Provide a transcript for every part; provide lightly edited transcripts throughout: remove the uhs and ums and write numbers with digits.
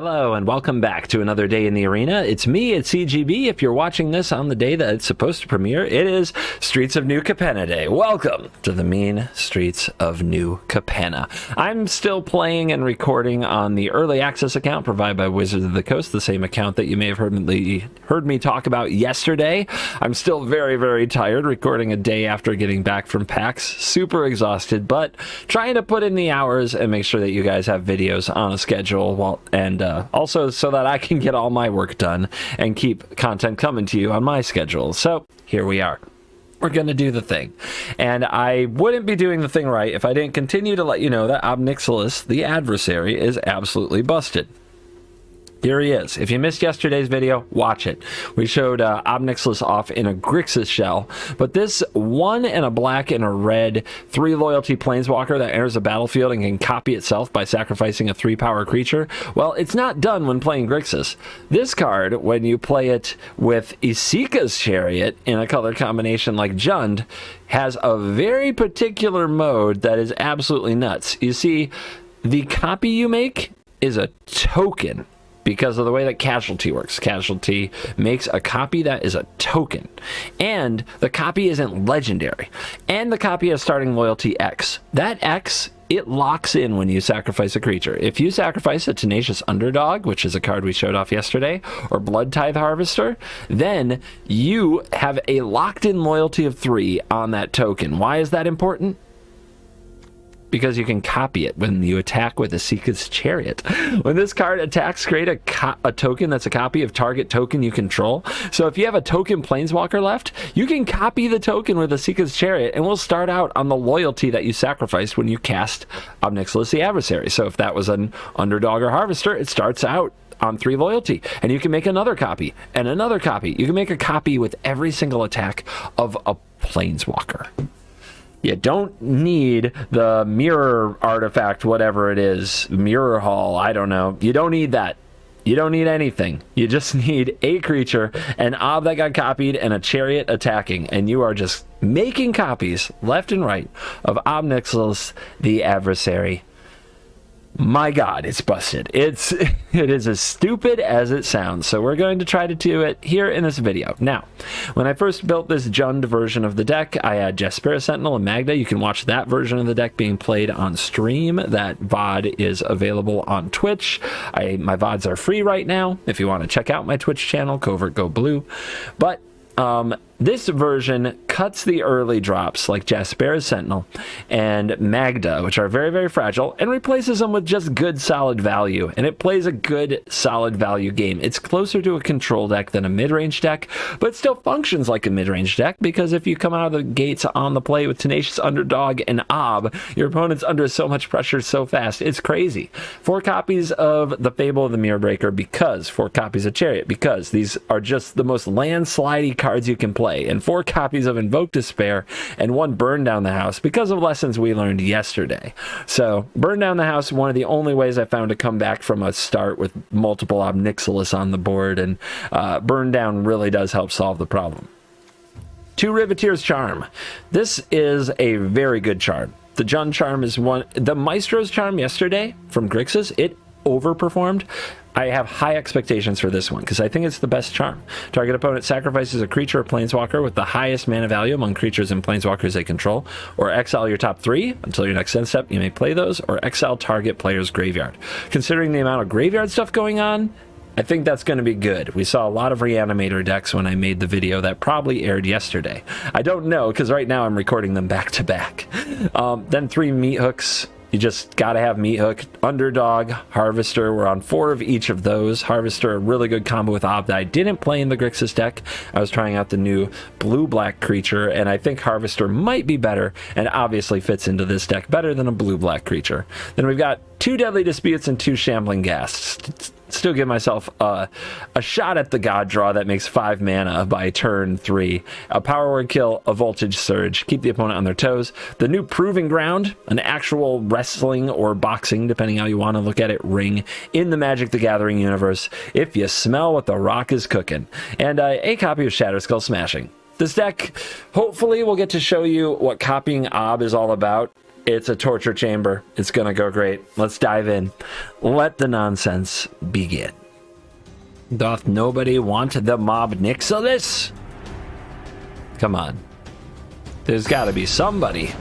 Hello and welcome back to another day in the arena. It's me, it's CGB. If you're watching this on the day that it's supposed to premiere, it is Streets of New Capenna Day. Welcome to the mean streets of New Capenna. I'm still playing and recording on the early access account provided by Wizards of the Coast, the same account that you may have heard me talk about yesterday. I'm still very tired, recording a day after getting back from PAX. Super exhausted, but trying to put in the hours and make sure that you guys have videos on a schedule and also so that I can get all my work done and keep content coming to you on my schedule. So here we are. We're going to do the thing. And I wouldn't be doing the thing right if I didn't continue to let you know that Nixilis, the adversary, is absolutely busted. Here he is. If you missed yesterday's video, watch it. We showed Nixilis off in a Grixis shell, but this 1 and a black and a red 3 loyalty planeswalker that enters the battlefield and can copy itself by sacrificing a 3-power creature, well, it's not done when playing Grixis. This card, when you play it with Isika's Chariot in a color combination like Jund, has a very particular mode that is absolutely nuts. You see, the copy you make is a token. Because of the way that Casualty works. Casualty makes a copy that is a token. And the copy isn't legendary. And the copy has starting loyalty X. That X, it locks in when you sacrifice a creature. If you sacrifice a Tenacious Underdog, which is a card we showed off yesterday, or Blood Tithe Harvester, then you have a locked-in loyalty of 3 on that token. Why is that important? Because you can copy it when you attack with Isika's Chariot. When this card attacks, create a token that's a copy of target token you control. So if you have a token Planeswalker left, you can copy the token with Isika's Chariot, and we'll start out on the loyalty that you sacrificed when you cast Nixilis the Adversary. So if that was an Underdog or Harvester, it starts out on 3 loyalty, and you can make another copy and another copy. You can make a copy with every single attack of a Planeswalker. You don't need the mirror artifact, whatever it is, mirror hall, I don't know. You don't need that. You don't need anything. You just need a creature, an Ob that got copied, and a Chariot attacking, and you are just making copies left and right of Nixilis, the Adversary. My God, it's busted. It is as stupid as it sounds. So we're going to try to do it here in this video. Now, when I first built this Jund version of the deck, I had Jaspera Sentinel and Magda. You can watch that version of the deck being played on stream. That VOD is available on Twitch. My VODs are free right now. If you want to check out my Twitch channel, Covert Go Blue. But this version cuts the early drops like Jaspera Sentinel and Magda, which are very fragile, and replaces them with just good solid value, and it plays a good solid value game. It's closer to a control deck than a mid-range deck, but still functions like a mid-range deck, because if you come out of the gates on the play with Tenacious Underdog and Ob, your opponent's under so much pressure so fast, it's crazy. 4 copies of the Fable of the Mirror Breaker, because 4 copies of Chariot, because these are just the most landslidey cards you can play, and 4 copies of Invoke Despair and 1 Burn Down the House because of lessons we learned yesterday. So Burn Down the House, one of the only ways I found to come back from a start with multiple Nixilis on the board, and Burn Down really does help solve the problem. 2 Riveteer's Charm. This is a very good charm. The Jund charm is one. The Maestro's charm yesterday from Grixis, it overperformed. I have high expectations for this one because I think it's the best charm. Target opponent sacrifices a creature or planeswalker with the highest mana value among creatures and planeswalkers they control, or exile your top 3 until your next end step. You may play those, or exile target player's graveyard. Considering the amount of graveyard stuff going on, I think that's going to be good. We saw a lot of Reanimator decks when I made the video that probably aired yesterday. I don't know because right now I'm recording them back to back. Then 3 Meat Hooks. You just got to have Meat Hook. Underdog, Harvester, we're on 4 of each of those. Harvester, a really good combo with Ob that I didn't play in the Grixis deck. I was trying out the new blue-black creature, and I think Harvester might be better, and obviously fits into this deck better than a blue-black creature. Then we've got 2 Deadly Disputes and 2 Shambling Ghasts. Still give myself a shot at the God Draw that makes 5 mana by turn 3. A Power Word Kill, a Voltage Surge, keep the opponent on their toes. The new Proving Ground, an actual wrestling or boxing, depending how you want to look at it, ring in the Magic the Gathering universe, if you smell what the rock is cooking. And a copy of Shatterskull Smashing. This deck, hopefully, will get to show you what copying Ob is all about. It's a torture chamber. It's gonna go great. Let's dive in. Let the nonsense begin. Doth nobody want the mob Nixilis? Come on. There's gotta be somebody.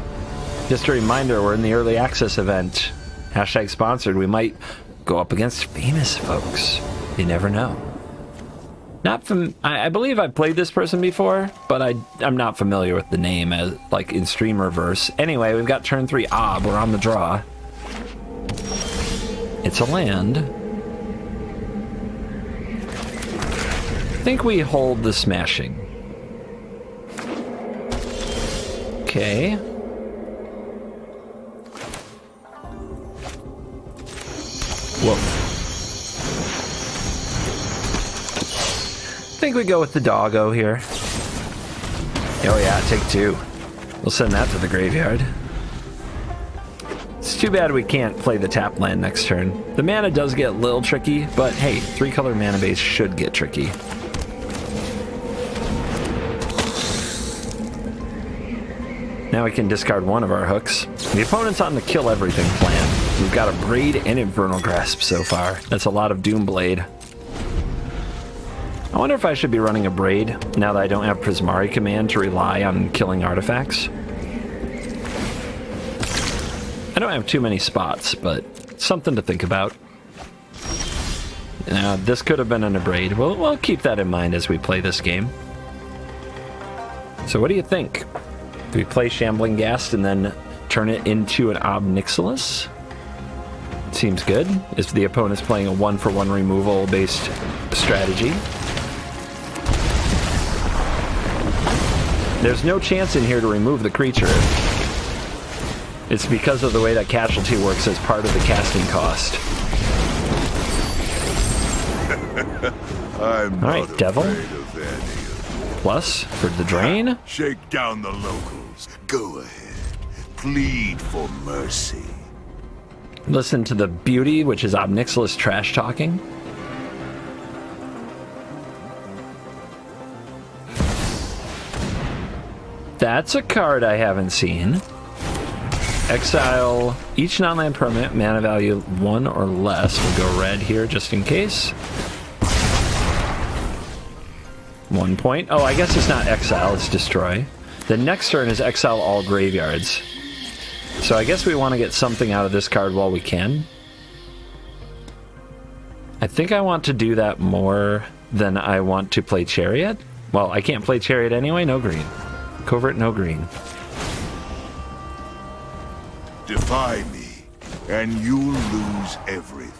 Just a reminder, we're in the early access event. Hashtag sponsored. We might go up against famous folks. You never know. Not from, I believe I've played this person before, but I'm not familiar with the name as like in streamerverse. Anyway, we've got turn 3 Ob. We're on the draw. It's a land. I think we hold the smashing. Okay. Whoa. I think we go with the doggo here. Oh yeah, take 2. We'll send that to the graveyard. It's too bad we can't play the tap land next turn. The mana does get a little tricky, but hey, 3-color mana base should get tricky. Now we can discard one of our hooks. The opponent's on the kill everything plan. We've got a Braid and Infernal Grasp so far. That's a lot of Doomblade. I wonder if I should be running a Braid now that I don't have Prismari Command to rely on killing artifacts. I don't have too many spots, but something to think about. This could have been an Braid. We'll keep that in mind as we play this game. So what do you think? Do we play Shambling Ghast and then turn it into an Ob Nixilis? Seems good. If the opponent's playing a 1-for-1 removal based strategy. There's no chance in here to remove the creature. It's because of the way that casualty works as part of the casting cost. I'm Alright, Devil. Plus, for the drain. Shake down the locals. Go ahead. Plead for mercy. Listen to the beauty, which is Ob Nixilis trash talking. That's a card I haven't seen. Exile each non-land permanent, mana value 1 or less. We'll go red here just in case. 1 point. Oh, I guess it's not exile, it's destroy. The next turn is exile all graveyards. So I guess we want to get something out of this card while we can. I think I want to do that more than I want to play Chariot. Well, I can't play Chariot anyway, no green. Covert, no green. Defy me, and you'll lose everything.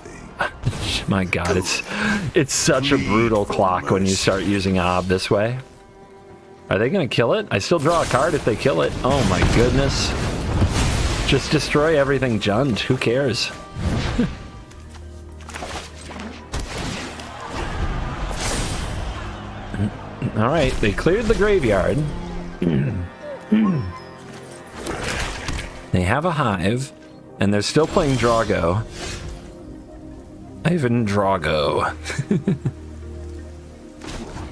My god, it's such a brutal clock when you start using Ob this way. Are they gonna kill it? I still draw a card if they kill it. Oh my goodness. Just destroy everything Jund. Who cares? Alright, they cleared the graveyard. They have a Hive, and they're still playing Drago. Ivan Drago.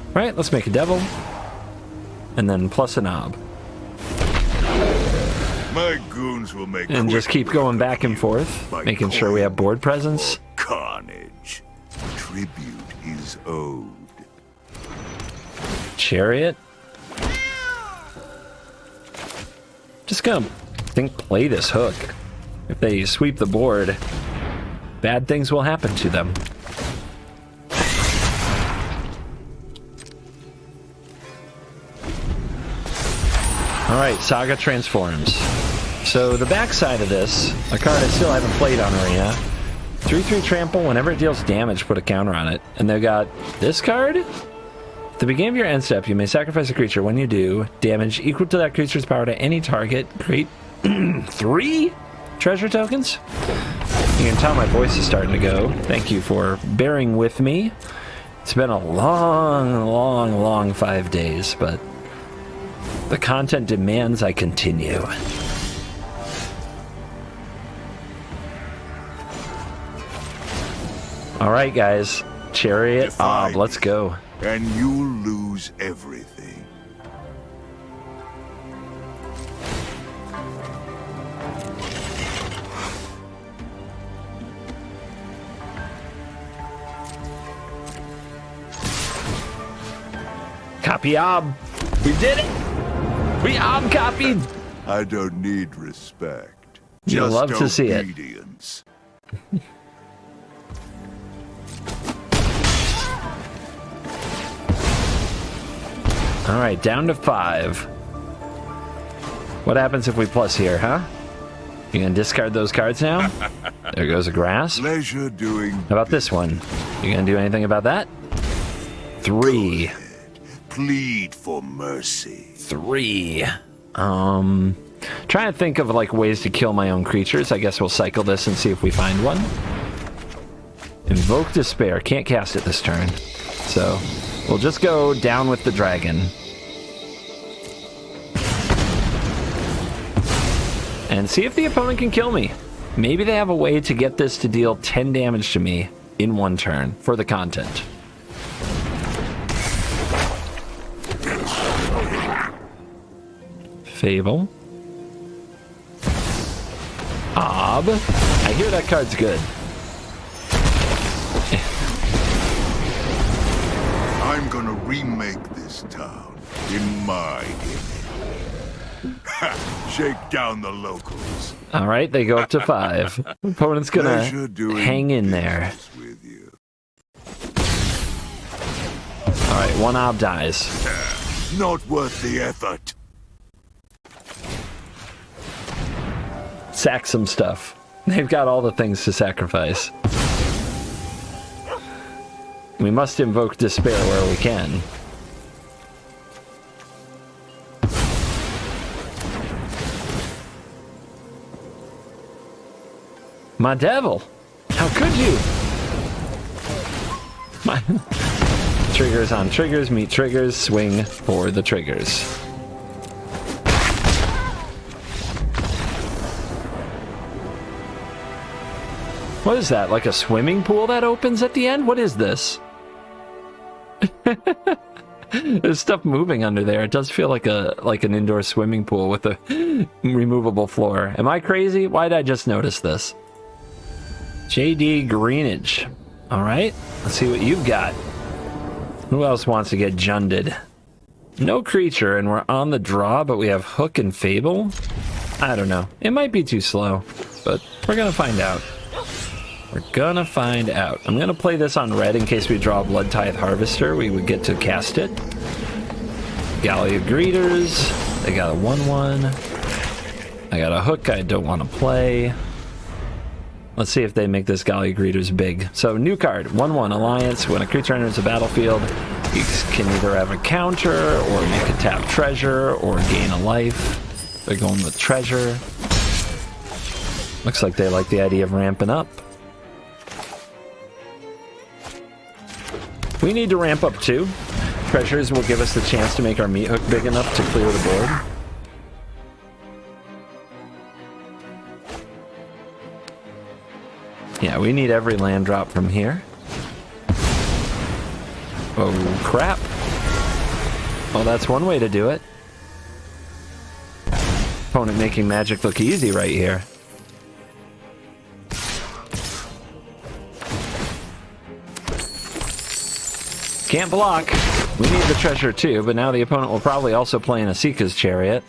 Alright, let's make a Devil. And then plus an Ob. My goons will make and just keep going back and forth, making sure we have board presence. Carnage. Tribute is owed. Chariot. Just gonna play this hook. If they sweep the board, bad things will happen to them. Alright, Saga transforms. So the backside of this, a card I still haven't played on Arena. 3/3 trample, whenever it deals damage, put a counter on it. And they've got this card. At the beginning of your end step, you may sacrifice a creature. When you do, damage equal to that creature's power to any target. Create 3 treasure tokens. You can tell my voice is starting to go. Thank you for bearing with me. It's been a long 5 days, but the content demands I continue. All right, guys. Chariot, Ob, let's go. And you'll lose everything. Copy ob. We did it. We ob copied. I don't need respect. You'll love to see it. Obedience. All right, down to 5. What happens if we plus here, huh? You gonna discard those cards now? There goes a grass. Pleasure doing. How about this one? You gonna do anything about that? 3. Plead for mercy. 3. Trying to think of like ways to kill my own creatures. I guess we'll cycle this and see if we find one. Invoke Despair. Can't cast it this turn. So we'll just go down with the dragon. And see if the opponent can kill me. Maybe they have a way to get this to deal 10 damage to me in one turn for the content. Fable. Ob. I hear that card's good. I'm gonna remake this town in my image. Shake down the locals. All right, they go up to 5. Opponent's gonna hang in there. With you. All right, 1 ob dies. Not worth the effort. Sack some stuff. They've got all the things to sacrifice. We must invoke Despair where we can. My devil! How could you? My triggers on triggers, meet triggers, swing for the triggers. What is that? Like a swimming pool that opens at the end? What is this? There's stuff moving under there. It does feel like an indoor swimming pool with a removable floor. Am I crazy? Why did I just notice this? JD Greenage. All right, let's see what you've got. Who else wants to get junded? No creature, and we're on the draw, but we have Hook and Fable. I don't know. It might be too slow, but we're gonna find out. We're gonna find out. I'm gonna play this on red in case we draw Blood Tithe Harvester. We would get to cast it. Galley of Greeters. They got a 1/1. I got a Hook I don't want to play. Let's see if they make this Galley of Greeters big. So, new card, 1/1 Alliance. When a creature enters the battlefield, you can either have a counter, or make a tap treasure, or gain a life. They're going with treasure. Looks like they like the idea of ramping up. We need to ramp up too. Treasures will give us the chance to make our meat hook big enough to clear the board. Yeah, we need every land drop from here. Oh, crap. Well, that's one way to do it. Opponent making magic look easy right here. Can't block. We need the treasure too, but now the opponent will probably also play in a Seeka's Chariot.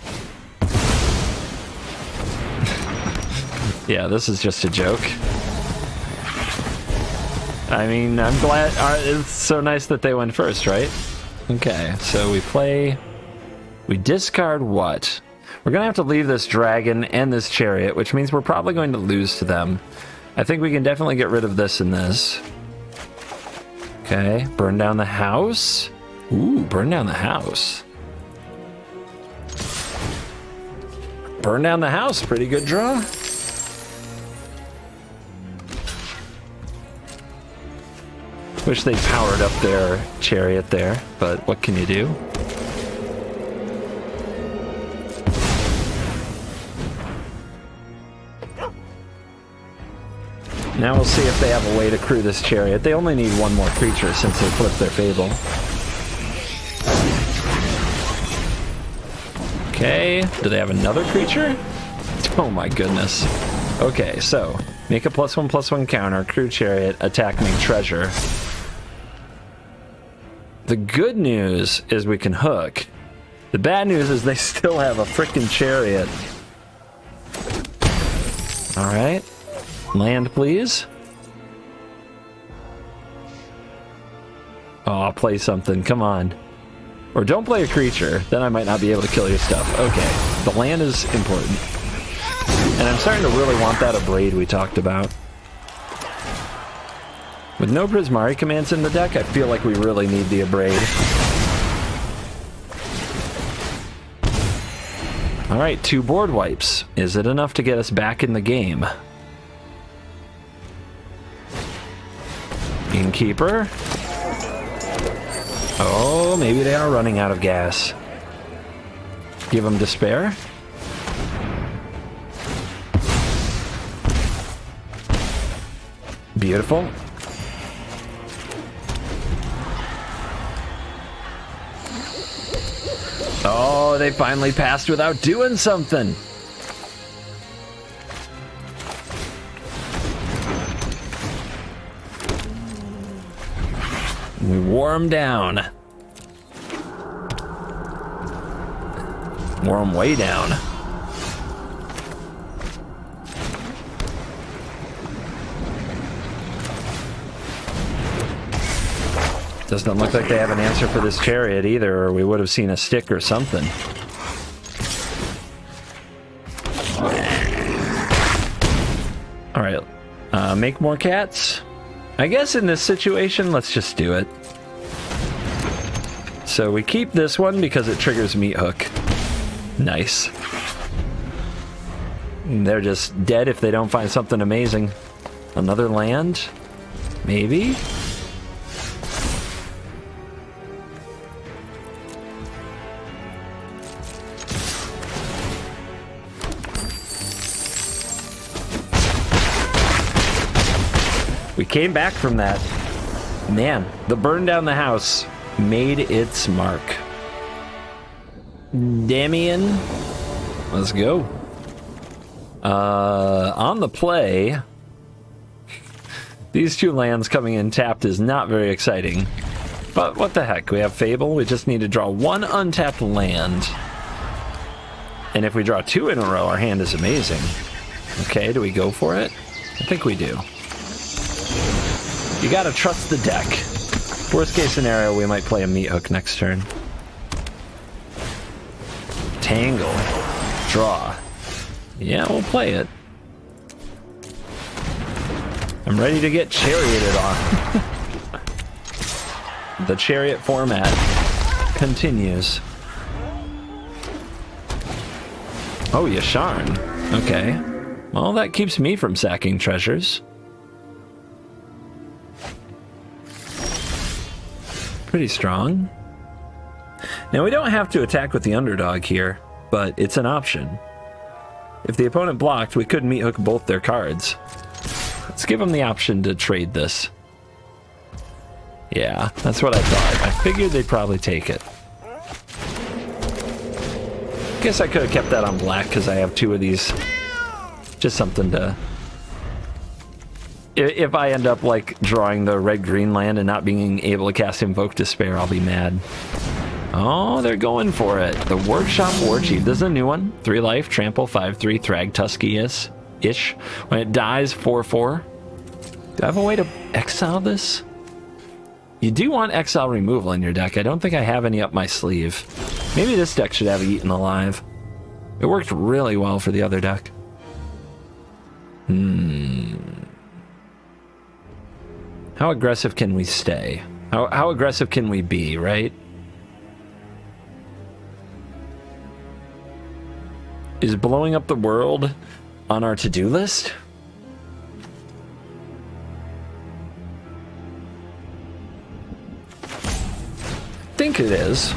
Yeah, this is just a joke. I mean, I'm glad. It's so nice that they went first, right? Okay, so we play. We discard what? We're going to have to leave this dragon and this chariot, which means we're probably going to lose to them. I think we can definitely get rid of this and this. Okay, burn down the house. Ooh, burn down the house. Burn down the house, pretty good draw. Wish they powered up their chariot there, but what can you do? Now we'll see if they have a way to crew this chariot. They only need one more creature since they flipped their Fable. Okay, do they have another creature? Oh my goodness. Okay, so make a +1/+1 counter, crew chariot, attack, make treasure. The good news is we can hook. The bad news is they still have a frickin' chariot. Alright. Land, please. Oh, I'll play something. Come on. Or don't play a creature. Then I might not be able to kill your stuff. Okay. The land is important. And I'm starting to really want that Abrade we talked about. With no Prismari commands in the deck, I feel like we really need the Abrade. Alright, 2 board wipes. Is it enough to get us back in the game? Innkeeper. Oh, maybe they are running out of gas. Give them Despair. Beautiful. Oh, they finally passed without doing something. We wore them down. Wore them way down. Doesn't look like they have an answer for this chariot either, or we would have seen a stick or something. Alright, make more cats? I guess in this situation, let's just do it. So we keep this one because it triggers Meat Hook. Nice. They're just dead if they don't find something amazing. Another land? Maybe? We came back from that. Man, the burn down the house made its mark. Damien, let's go. On the play, these 2 lands coming in tapped is not very exciting. But what the heck, we have Fable, we just need to draw 1 untapped land. And if we draw 2 in a row, our hand is amazing. Okay, do we go for it? I think we do. You gotta trust the deck. Worst case scenario, we might play a Meat Hook next turn. Tangle. Draw. Yeah, we'll play it. I'm ready to get charioted on. The chariot format continues. Oh, Yasharn. Okay. Well, that keeps me from sacking treasures. Pretty strong. Now, we don't have to attack with the underdog here, but it's an option. If the opponent blocked, we could Meat Hook both their cards. Let's give them the option to trade this. Yeah, that's what I thought. I figured they'd probably take it. Guess I could have kept that on black because I have 2 of these. Just something to... If I end up, like, drawing the red-green land and not being able to cast Invoke Despair, I'll be mad. Oh, they're going for it. The Workshop Warchief. This is a new one. 3 life, trample, 5/3, Thrag Tusky-ish. When it dies, 4/4. Do I have a way to exile this? You do want exile removal in your deck. I don't think I have any up my sleeve. Maybe this deck should have Eaten Alive. It worked really well for the other deck. How aggressive can we stay? How aggressive can we be, right? Is blowing up the world on our to-do list? I think it is.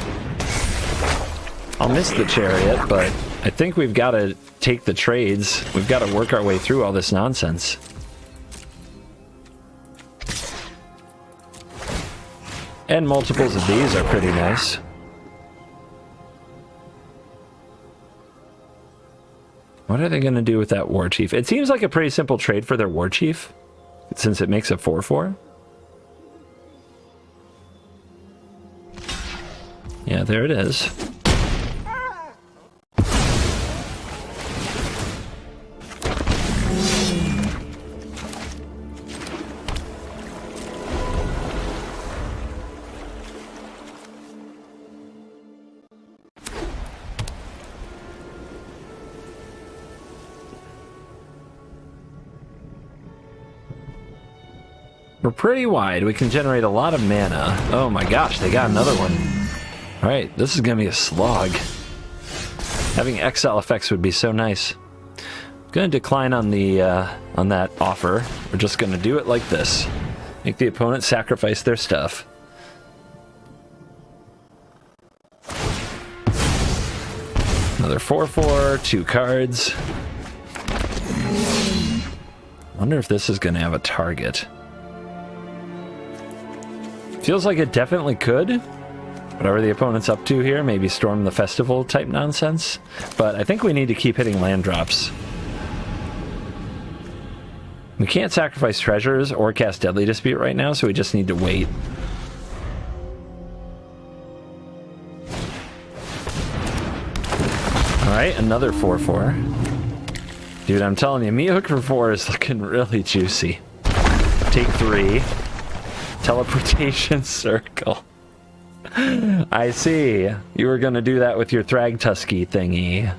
I'll miss the chariot, but I think we've got to take the trades. We've got to work our way through all this nonsense. And multiples of these are pretty nice. What are they going to do with that War Chief? It seems like a pretty simple trade for their War Chief, since it makes a 4/4. there it is. We're pretty wide. We can generate a lot of mana. Oh my gosh, they got another one. All right, this is gonna be a slog. Having exile effects would be so nice. I'm gonna decline on the on that offer. We're just gonna do it like this. Make the opponent sacrifice their stuff. Another 4/4, 2 cards. Wonder if this is gonna have a target. Feels like it definitely could. Whatever the opponent's up to here, maybe Storm the Festival type nonsense. But I think we need to keep hitting land drops. We can't sacrifice treasures or cast Deadly Dispute right now, so we just need to wait. Alright, another 4/4. Dude, I'm telling you, me hook for 4 is looking really juicy. Take 3. Teleportation circle. I see. You were gonna do that with your Thragtusky thingy.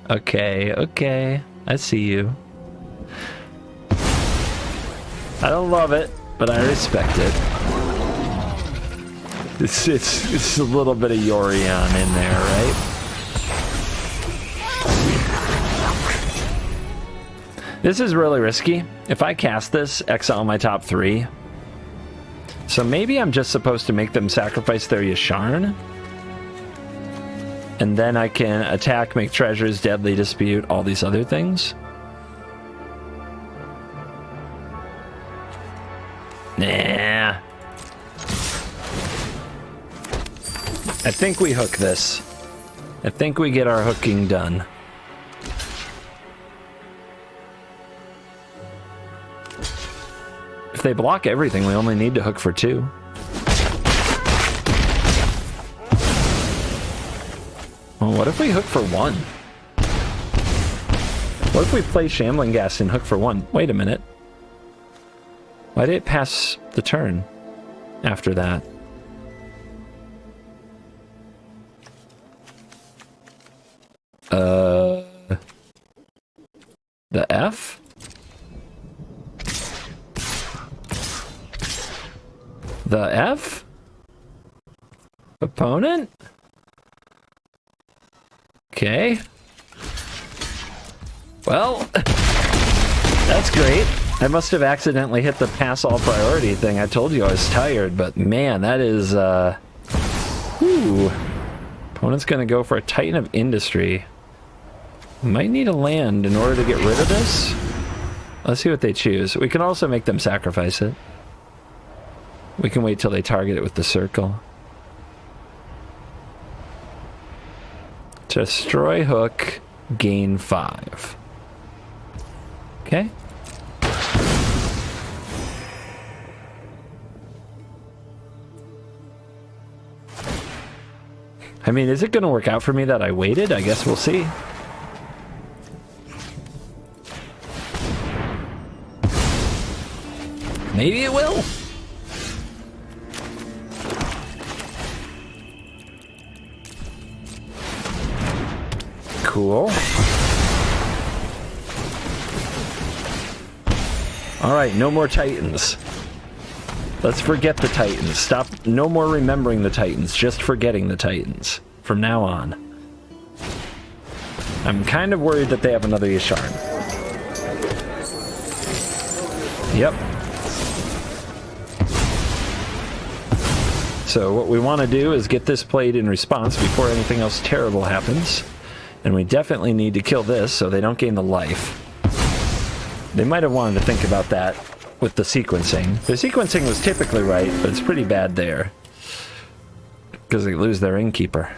Okay, okay. I see you. I don't love it, but I respect it. It's a little bit of Yorion in there, right? This is really risky. If I cast this, exile my top 3. So maybe I'm just supposed to make them sacrifice their Yasharn. And then I can attack, make treasures, Deadly Dispute, all these other things. Nah. I think we hook this. I think we get our hooking done. If they block everything, we only need to hook for 2. Well, what if we hook for 1? What if we play Shambling Ghast and hook for 1? Wait a minute. Why did it pass the turn after that? The F? The F? Opponent? Okay. Well, that's great. I must have accidentally hit the pass all priority thing. I told you I was tired, but man, that is, whew. Opponent's gonna go for a Titan of Industry. Might need a land in order to get rid of this. Let's see what they choose. We can also make them sacrifice it. We can wait till they target it with the circle. Destroy hook, gain 5. Okay. I mean, is it going to work out for me that I waited? I guess we'll see. Maybe it will. Cool. All right, no more Titans. Let's forget the Titans. Stop. No more remembering the Titans. Just forgetting the Titans from now on. I'm kind of worried that they have another Yasharn. Yep. So what we want to do is get this played in response before anything else terrible happens. And we definitely need to kill this so they don't gain the life. They might have wanted to think about that with the sequencing. The sequencing was typically right, but it's pretty bad there. Because they lose their innkeeper.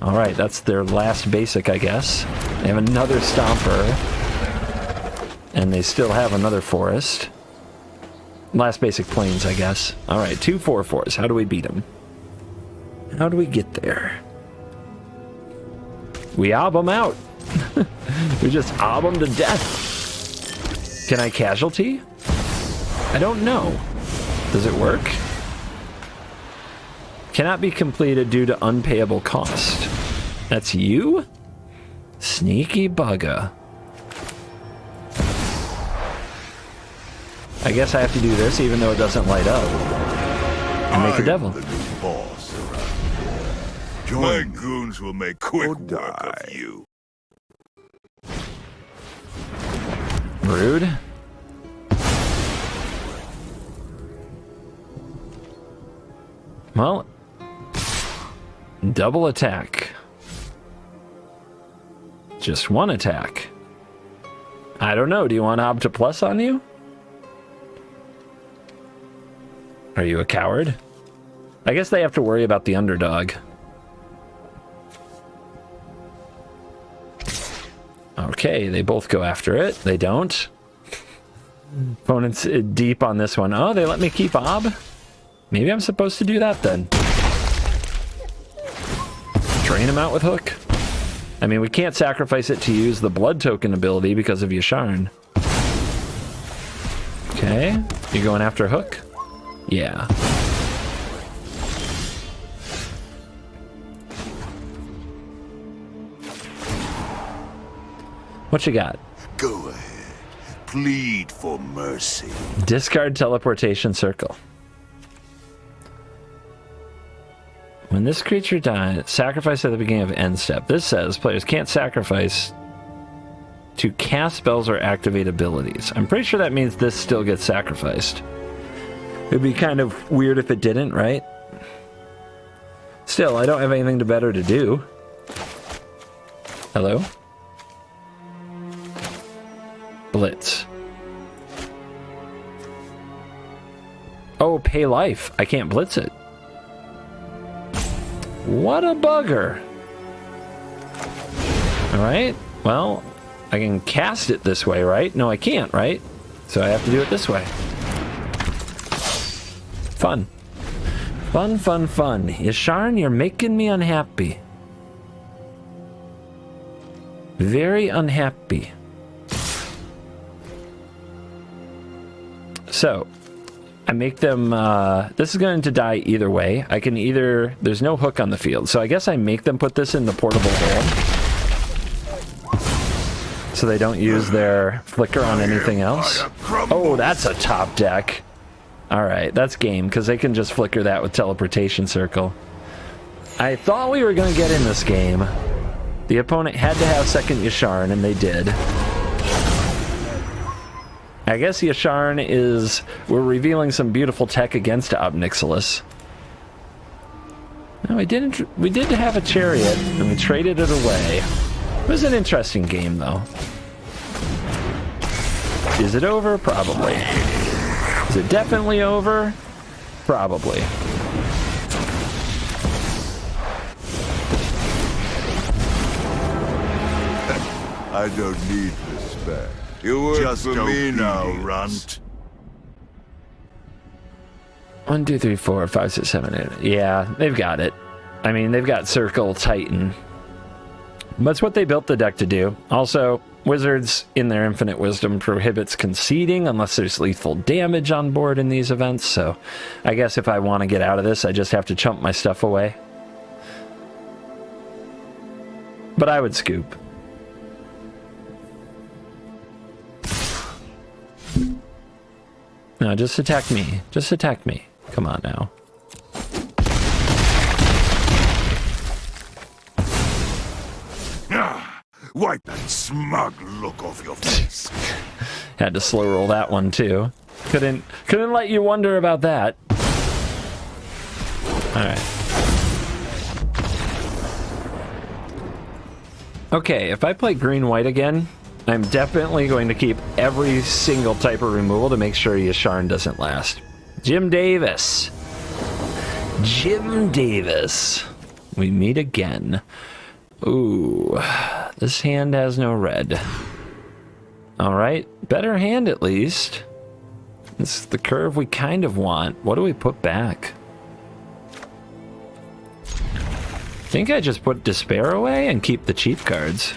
Alright, that's their last basic, I guess. They have another Stomper. And they still have another Forest. Last basic Plains, I guess. Alright, 2 4/4s. How do we beat them? How do we get there? We ob them out. We just ob them to death. Can I casualty? I don't know. Does it work? Cannot be completed due to unpayable cost. That's you? Sneaky bugger. I guess I have to do this even though it doesn't light up. And make the devil. The new boss around here. My goons will make quick work of you. Rude. Well, double attack. Just one attack. I don't know. Do you want Ob to plus on you? Are you a coward? I guess they have to worry about the underdog. Okay, they both go after it. They don't. Opponent's deep on this one. Oh, they let me keep Ob? Maybe I'm supposed to do that then. Drain him out with Hook. I mean, we can't sacrifice it to use the blood token ability because of Yasharn. Okay, you going after Hook? Yeah. What you got? Go ahead. Plead for mercy. Discard teleportation circle. When this creature dies, sacrifice at the beginning of end step. This says players can't sacrifice to cast spells or activate abilities. I'm pretty sure that means this still gets sacrificed. It'd be kind of weird if it didn't, right? Still, I don't have anything better to do. Hello? Blitz. Oh, pay life. I can't blitz it. What a bugger. Alright, well, I can cast it this way, right? No, I can't, right? So I have to do it this way. Fun. Fun, fun, fun. Yasharn, you're making me unhappy. Very unhappy. So, I make them, this is going to die either way. I can either, there's no Hook on the field, so I guess I make them put this in the portable hole. So they don't use their flicker on anything else. Oh, that's a top deck. Alright, that's game, because they can just flicker that with teleportation circle. I thought we were going to get in this game. The opponent had to have second Yasharn, and they did. I guess Yasharn is... We're revealing some beautiful tech against Nixilis. No, we didn't. We did have a chariot, and we traded it away. It was an interesting game, though. Is it over? Probably. Is it definitely over? Probably. I don't need respect. You work just for me now, runt. 1, 2, 3, 4, 5, 6, 7, 8. Yeah, they've got it. I mean, they've got Circle Titan. That's what they built the deck to do. Also, Wizards, in their infinite wisdom, prohibits conceding unless there's lethal damage on board in these events. So, I guess if I want to get out of this, I just have to chump my stuff away. But I would scoop. No, just attack me. Just attack me. Come on now. Wipe that smug look off your face. Had to slow roll that one too. Couldn't let you wonder about that. Alright. Okay, if I play green-white again, I'm definitely going to keep every single type of removal to make sure Yasharn doesn't last. Jim Davis. Jim Davis. We meet again. Ooh, this hand has no red. Alright, better hand at least. This is the curve we kind of want. What do we put back? think I just put Despair away and keep the cheap cards.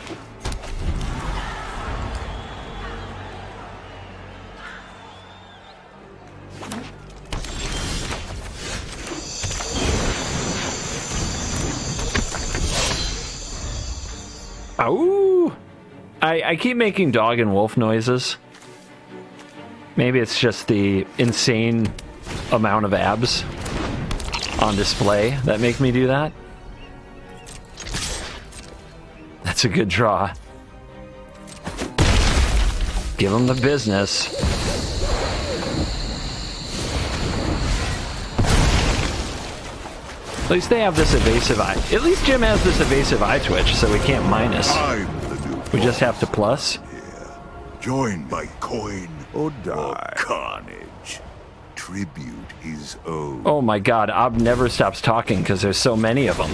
Ooh! I keep making dog and wolf noises. Maybe it's just the insane amount of abs on display that make me do that. That's a good draw. Give him the business. At least they have this evasive eye. At least Jim has this evasive eye twitch, so we can't minus. We just have to plus. Yeah. Join by coin or die. Or carnage. Tribute is owed. Oh my god, Ob never stops talking because there's so many of them.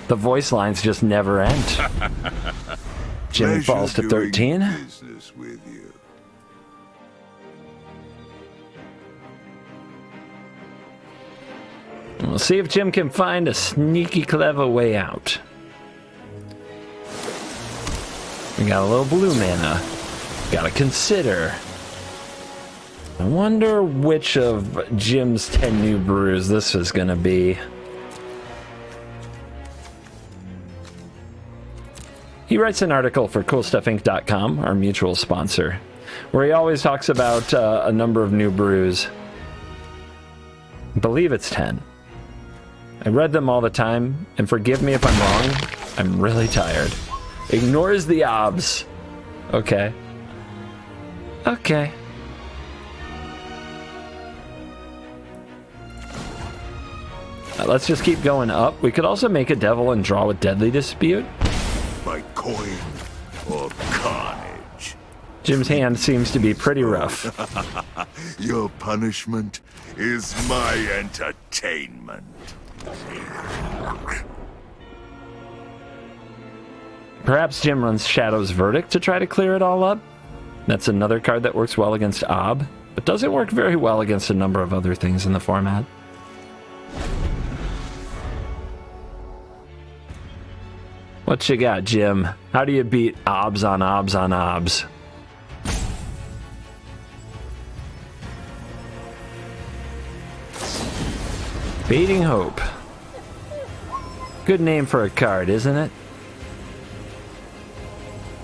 The voice lines just never end. Jimmy falls to 13. Business with you. We'll see if Jim can find a sneaky, clever way out. We got a little blue mana. Gotta consider. I wonder which of Jim's 10 new brews this is gonna be. He writes an article for CoolStuffInc.com, our mutual sponsor, where he always talks about a number of new brews. I believe it's 10. I read them all the time, and forgive me if I'm wrong, I'm really tired. Ignores the obs. Okay. Okay. Let's just keep going up. We could also make a devil and draw with Deadly Dispute. By coin or carnage. Jim's hand seems to be pretty rough. Your punishment is my entertainment. Perhaps Jim runs Shadow's Verdict to try to clear it all up. That's another card that works well against Ob, but doesn't work very well against a number of other things in the format. What you got, Jim? How do you beat obs on obs on obs? Fading Hope. Good name for a card, isn't it?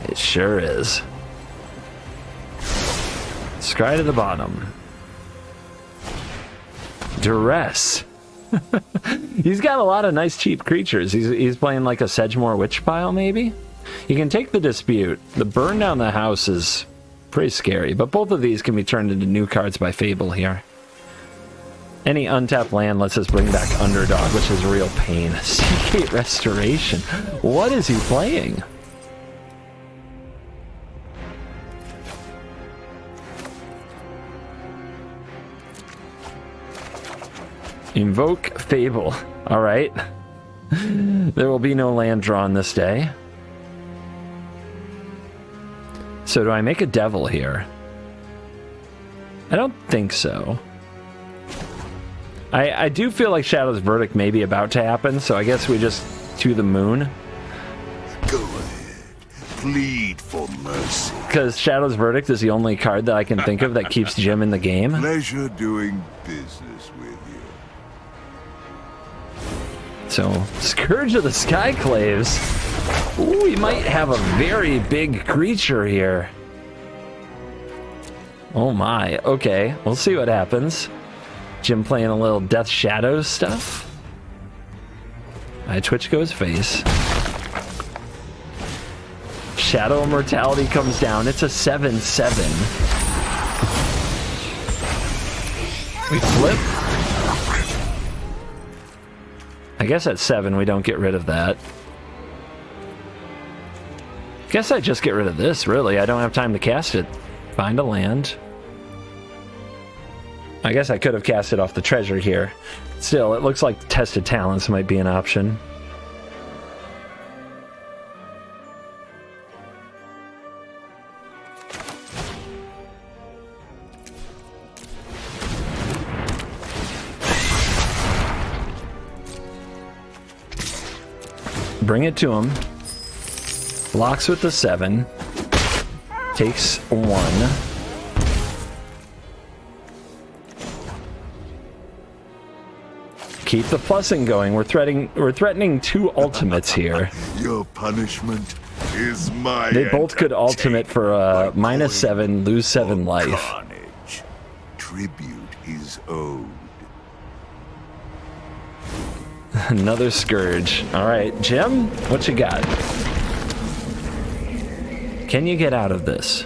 It sure is. Scry to the bottom. Duress. He's got a lot of nice cheap creatures. He's playing like a Sedgemoor Witch Pile, maybe? He can take the Dispute. The burn down the house is pretty scary, but both of these can be turned into new cards by Fable here. Any untapped land lets us bring back Underdog, which is a real pain. Seagate Restoration. What is he playing? Invoke Fable. Alright. There will be no land drawn this day. So do I make a devil here? I don't think so. I do feel like Shadow's Verdict may be about to happen, so I guess we just to the moon. Go ahead. Plead for mercy. Because Shadow's Verdict is the only card that I can think of that keeps Jim in the game. Pleasure doing business with you. So, Scourge of the Skyclaves. Ooh, we might have a very big creature here. Oh my, okay, we'll see what happens. Jim playing a little Death Shadows stuff. My Twitch goes face. Shadow Immortality comes down. It's a 7/7. We flip. I guess at 7 we don't get rid of that. Guess I just get rid of this, really. I don't have time to cast it. Find a land. I guess I could have cast it off the treasure here. Still, it looks like Tested Talents might be an option. Bring it to him. Blocks with the 7. Takes 1. Keep the plussing going. We're threatening 2 ultimates here. Your punishment is my. They both could ultimate for a -7, lose 7 life. Carnage. Tribute is owed. Another Scourge. All right, Jim, what you got? Can you get out of this?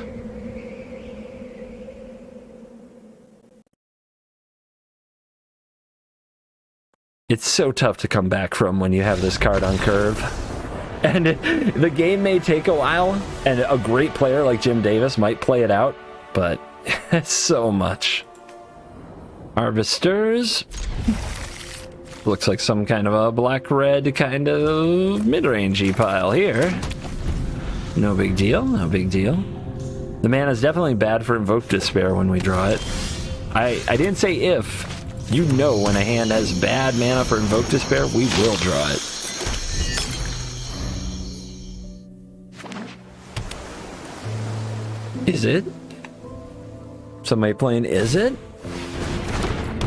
It's so tough to come back from when you have this card on curve. And the game may take a while, and a great player like Jim Davis might play it out, but it's so much. Harvesters. Looks like some kind of a black-red kind of mid-rangey pile here. No big deal, no big deal. The mana is definitely bad for Invoke Despair when we draw it. I didn't say if. You know when a hand has bad mana for Invoke Despair, we will draw it. Is it? Somebody playing Is it?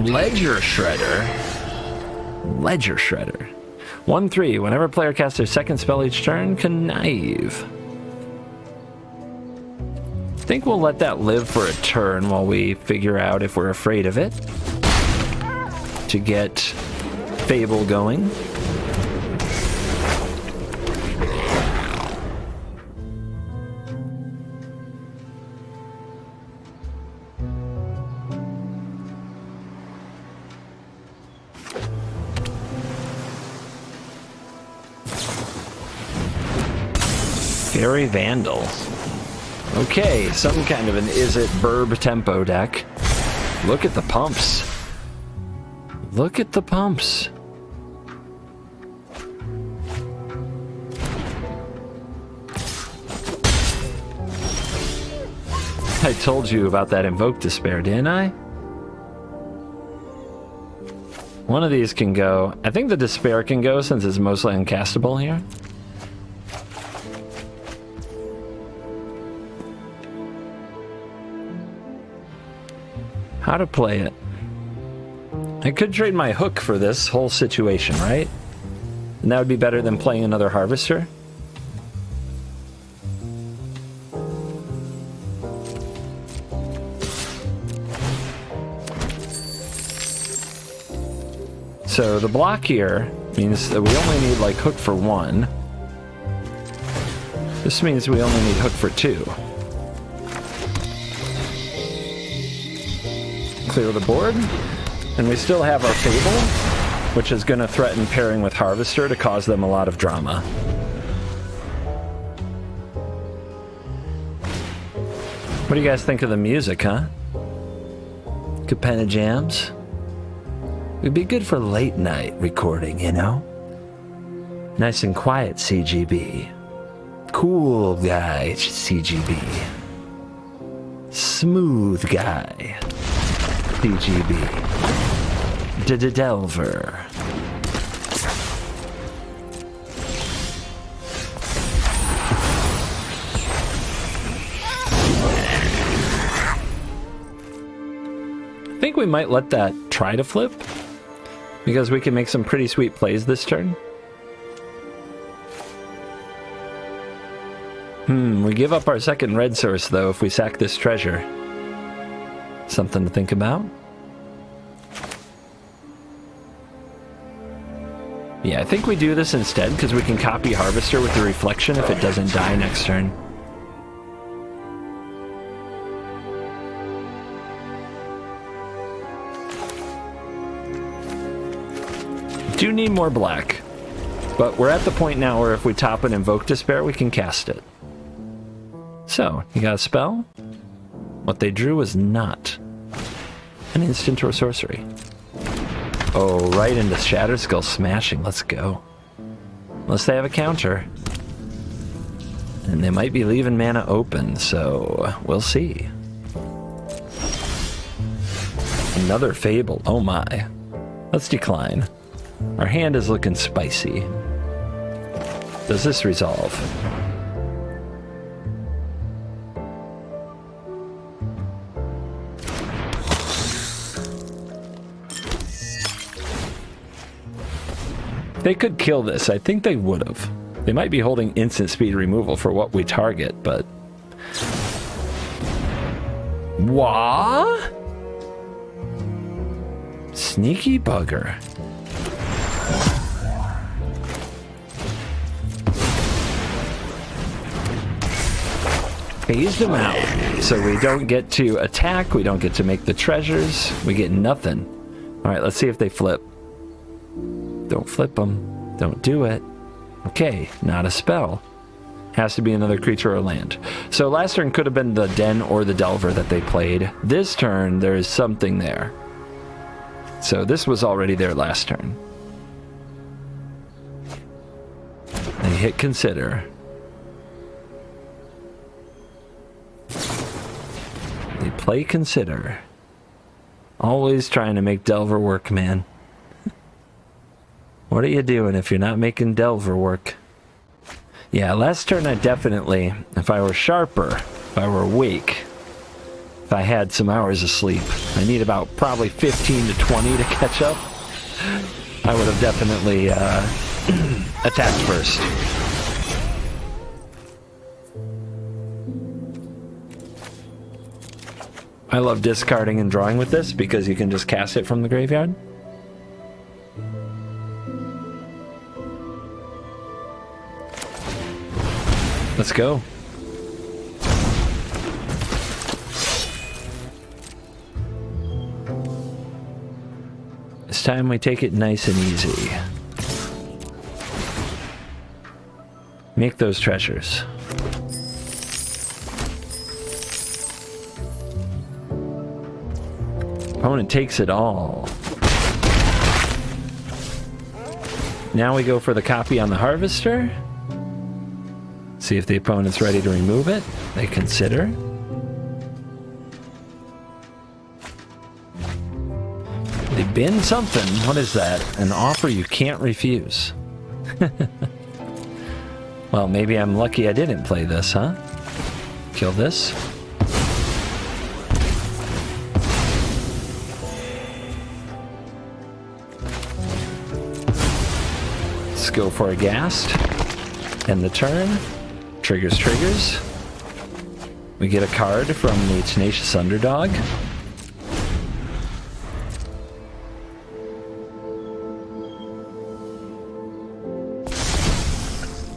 Ledger Shredder. Ledger Shredder. 1/3. Whenever player casts their second spell each turn, connive. I think we'll let that live for a turn while we figure out if we're afraid of it. To get Fable going. Fairy Vandal. Okay, some kind of an Is It Burb tempo deck. Look at the pumps. Look at the pumps. I told you about that Invoke Despair, didn't I? One of these can go. I think the Despair can go since it's mostly uncastable here. How to play it. I could trade my hook for this whole situation, right? And that would be better than playing another Harvester. So the block here means that we only need like hook for 1. This means we only need hook for 2. Clear the board. And we still have our Fable, which is going to threaten pairing with Harvester to cause them a lot of drama. What do you guys think of the music, huh? Capenna jams? It'd be good for late night recording, you know? Nice and quiet, CGB. Cool guy, CGB. Smooth guy, CGB. Delver. I think we might let that try to flip, because we can make some pretty sweet plays this turn. We give up our second red source, though, if we sack this treasure. Something to think about. Yeah, I think we do this instead, because we can copy Harvester with the Reflection if it doesn't die next turn. Do need more black, but we're at the point now where if we top an Invoke Despair, we can cast it. So, you got a spell? What they drew was not an instant or sorcery. Oh, right into Shatterskull Smashing. Let's go. Unless they have a counter. And they might be leaving mana open, so we'll see. Another Fable. Oh my. Let's decline. Our hand is looking spicy. Does this resolve? They could kill this. I think they would have. They might be holding instant speed removal for what we target, but... Wah? Sneaky bugger. Phased them out. So we don't get to attack, we don't get to make the treasures, we get nothing. Alright, let's see if they flip. Don't flip them. Don't do it. Okay, not a spell. Has to be another creature or land. So last turn could have been the Den or the Delver that they played. This turn, there is something there. So this was already there last turn. They hit Consider. They play Consider. Always trying to make Delver work, man. What are you doing if you're not making Delver work? Yeah, last turn I definitely, if I were sharper, if I were awake, if I had some hours of sleep, I need about probably 15 to 20 to catch up, I would have definitely attacked first. I love discarding and drawing with this because you can just cast it from the graveyard. Let's go. This time we take it nice and easy. Make those treasures. Opponent takes it all. Now we go for the copy on the Harvester. See if the opponent's ready to remove it. They Consider. They bin something. What is that? An offer you can't refuse. Well, maybe I'm lucky I didn't play this, huh? Kill this. Let's go for a Ghast. End the turn. Triggers. We get a card from the Tenacious Underdog.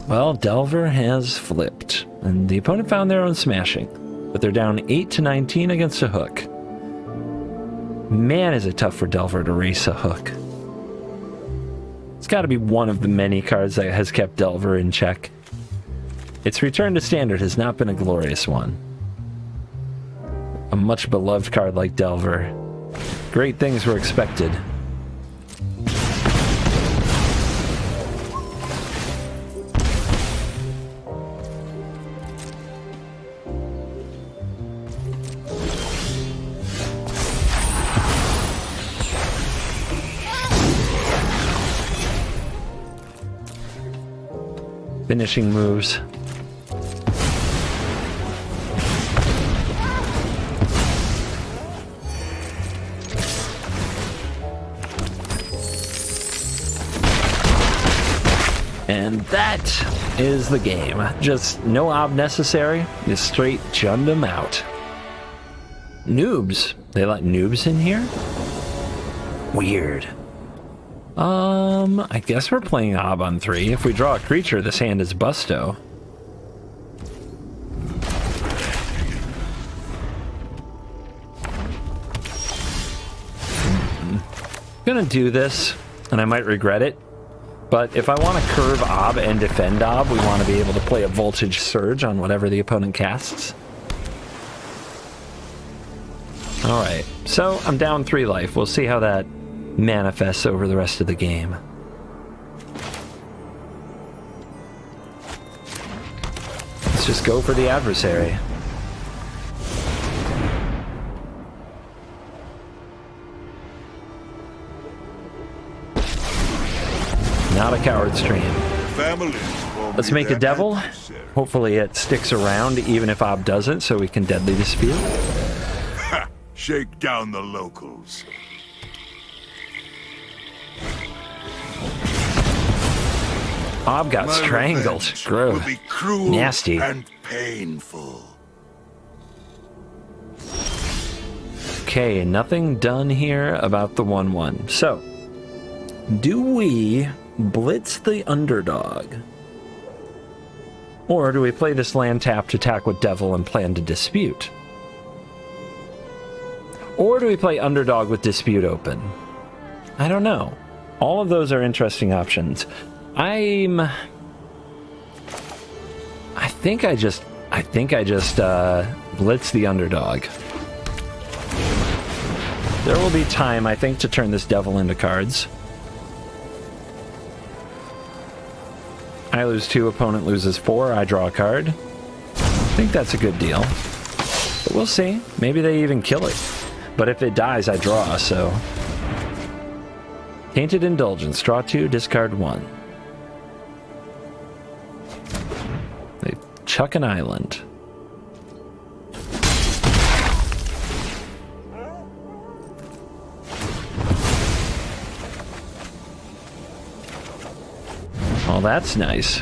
Well, Delver has flipped, and the opponent found their own smashing, but they're down 8 to 19 against a hook. Man, is it tough for Delver to race a hook. It's got to be one of the many cards that has kept Delver in check. Its return to Standard has not been a glorious one. A much beloved card like Delver. Great things were expected. Finishing moves. And that is the game. Just no ob necessary. Just straight chunned them out. Noobs. They let noobs in here? Weird. I guess we're playing ob on 3. If we draw a creature, this hand is busto. I'm gonna do this, and I might regret it. But if I want to curve ob and defend ob, we want to be able to play a Voltage Surge on whatever the opponent casts. Alright, so I'm down 3 life. We'll see how that manifests over the rest of the game. Let's just go for the adversary. Not a coward's dream. families call Let's me make a their devil. adversary. Hopefully it sticks around even if Ob doesn't, so we can deadly dispute. Ha! Shake down the locals. Ob got My strangled. revenge Gross. will be cruel Nasty. and painful. Okay, nothing done here about the 1-1. So, do we blitz the underdog? Or do we play this land tapped attack with Devil and plan to dispute? Or do we play underdog with dispute open? I don't know. All of those are interesting options. I think I just blitz the underdog. There will be time, I think, to turn this devil into cards. I lose 2, opponent loses 4, I draw a card. I think that's a good deal. But we'll see. Maybe they even kill it. But if it dies, I draw, so... Tainted Indulgence. Draw 2, discard 1. They chuck an island. Oh, that's nice.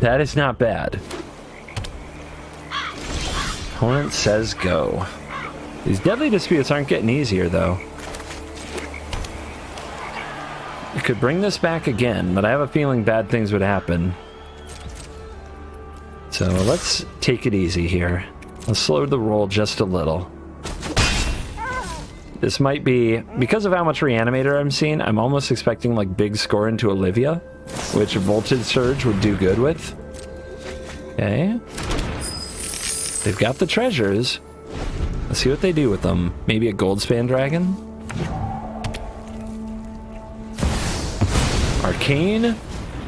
That is not bad. Opponent says go. These deadly disputes aren't getting easier, though. You could bring this back again, but I have a feeling bad things would happen. So let's take it easy here. Let's slow the roll just a little. This might be... Because of how much Reanimator I'm seeing, I'm almost expecting, like, big score into Olivia, which Voltage Surge would do good with. Okay. They've got the treasures. Let's see what they do with them. Maybe a Goldspan Dragon? Arcane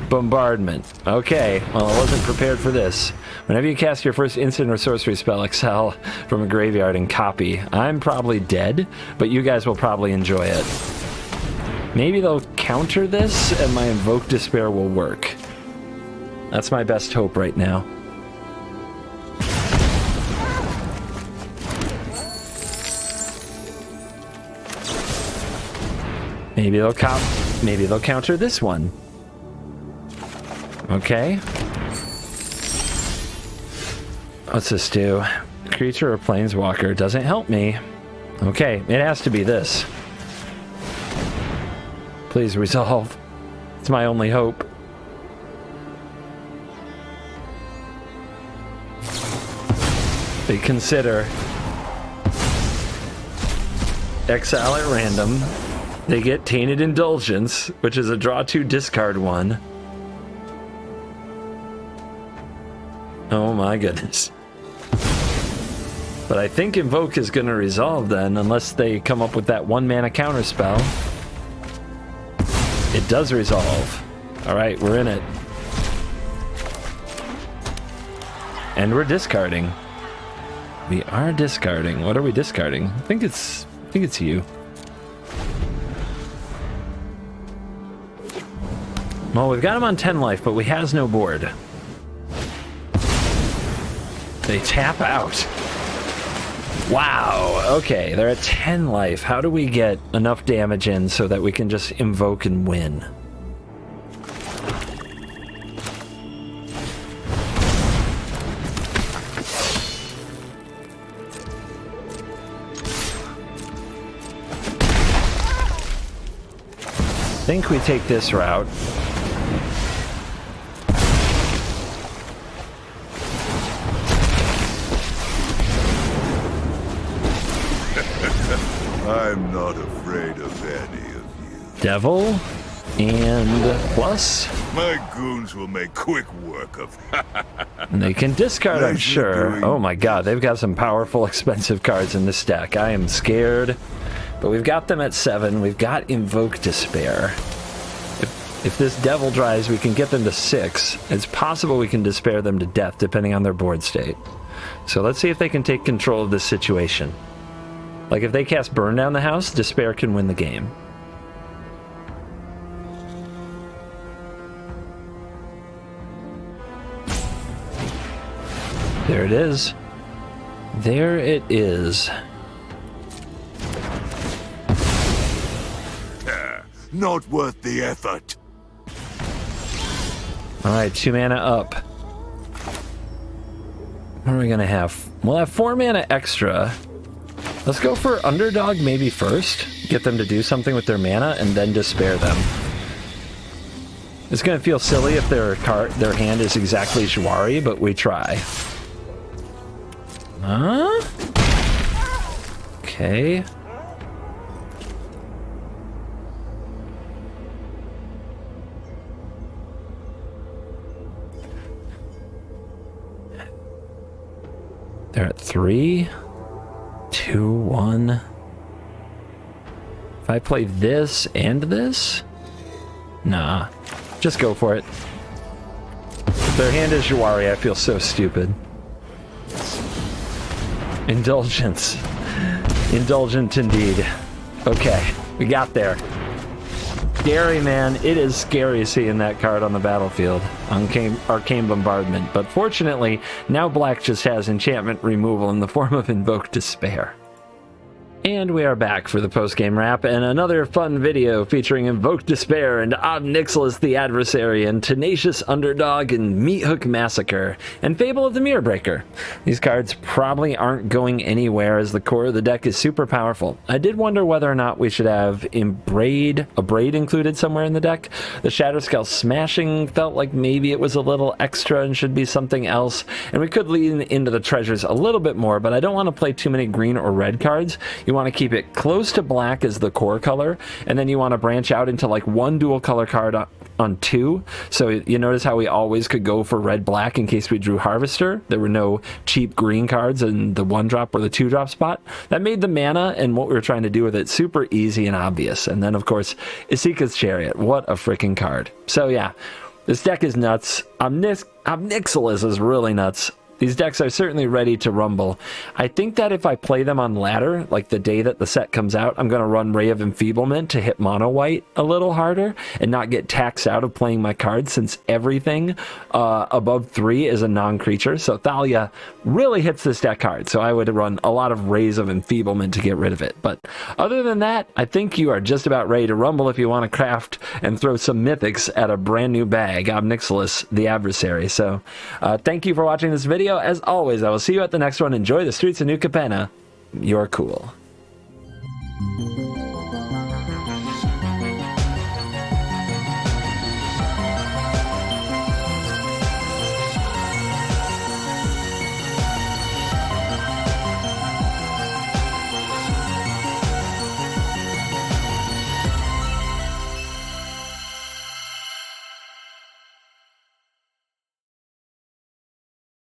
Bombardment. Okay, well, I wasn't prepared for this. Whenever you cast your first instant or sorcery spell, exile from a graveyard and copy. I'm probably dead, but you guys will probably enjoy it. Maybe they'll counter this and my Invoke Despair will work. That's my best hope right now. Maybe they'll counter this one. Okay. What's this do? Creature or planeswalker doesn't help me. Okay, it has to be this. Please resolve. It's my only hope. They consider. Exile at random. They get Tainted Indulgence, which is a draw 2, discard 1. Oh my goodness. But I think Invoke is going to resolve then, unless they come up with that 1-mana counter spell. It does resolve. Alright, we're in it. And we're discarding. We are discarding. What are we discarding? I think it's you. Well, we've got him on 10 life, but we has no board. They tap out. Wow, okay, they're at 10 life. How do we get enough damage in so that we can just invoke and win? I think we take this route. I'm not afraid of any of you. Devil and plus. My goons will make quick work of. And they can discard, I'm Nice sure. going. Oh my god, they've got some powerful, expensive cards in this deck. I am scared. But we've got them at 7. We've got Invoke Despair. If this Devil dries, we can get them to 6. It's possible we can despair them to death, depending on their board state. So let's see if they can take control of this situation. Like, if they cast Burn Down the House, Despair can win the game. There it is. There it is. Not worth the effort. Alright, 2 mana up. What are we gonna have? We'll have 4 mana extra. Let's go for Underdog maybe first. Get them to do something with their mana and then despair them. It's gonna feel silly if their hand is exactly Jwari, but we try. Huh? Okay. They're at 3, 2, 1. If I play this and this? Nah. Just go for it. If their hand is Jwari, I feel so stupid. Indulgence. Indulgent indeed. Okay, we got there. Scary, man. It is scary seeing that card on the battlefield. Arcane Bombardment. But fortunately, now Black just has enchantment removal in the form of Invoke Despair. And we are back for the post-game wrap and another fun video featuring Invoke Despair and Nixilis the Adversary and Tenacious Underdog and Meathook Massacre and Fable of the Mirror Breaker. These cards probably aren't going anywhere as the core of the deck is super powerful. I did wonder whether or not we should have a Braid included somewhere in the deck. The Shatterskull Smashing felt like maybe it was a little extra and should be something else, and we could lean into the treasures a little bit more, but I don't want to play too many green or red cards. You want to keep it close to black as the core color, and then you want to branch out into like 1 dual color card on 2. So you notice how we always could go for red-black in case we drew Harvester. There were no cheap green cards in the 1-drop or the 2-drop spot. That made the mana and what we were trying to do with it super easy and obvious. And then, of course, Isika's Chariot. What a freaking card. So yeah, this deck is nuts. Nixilis is really nuts. These decks are certainly ready to rumble. I think that if I play them on ladder, like the day that the set comes out, I'm going to run Ray of Enfeeblement to hit mono white a little harder and not get taxed out of playing my cards, since everything above 3 is a non-creature. So Thalia really hits this deck hard. So I would run a lot of Rays of Enfeeblement to get rid of it. But other than that, I think you are just about ready to rumble if you want to craft and throw some mythics at a brand new bag. Nixilis the Adversary. So thank you for watching this video. As always, I will see you at the next one. Enjoy the streets of New Capenna. You're cool.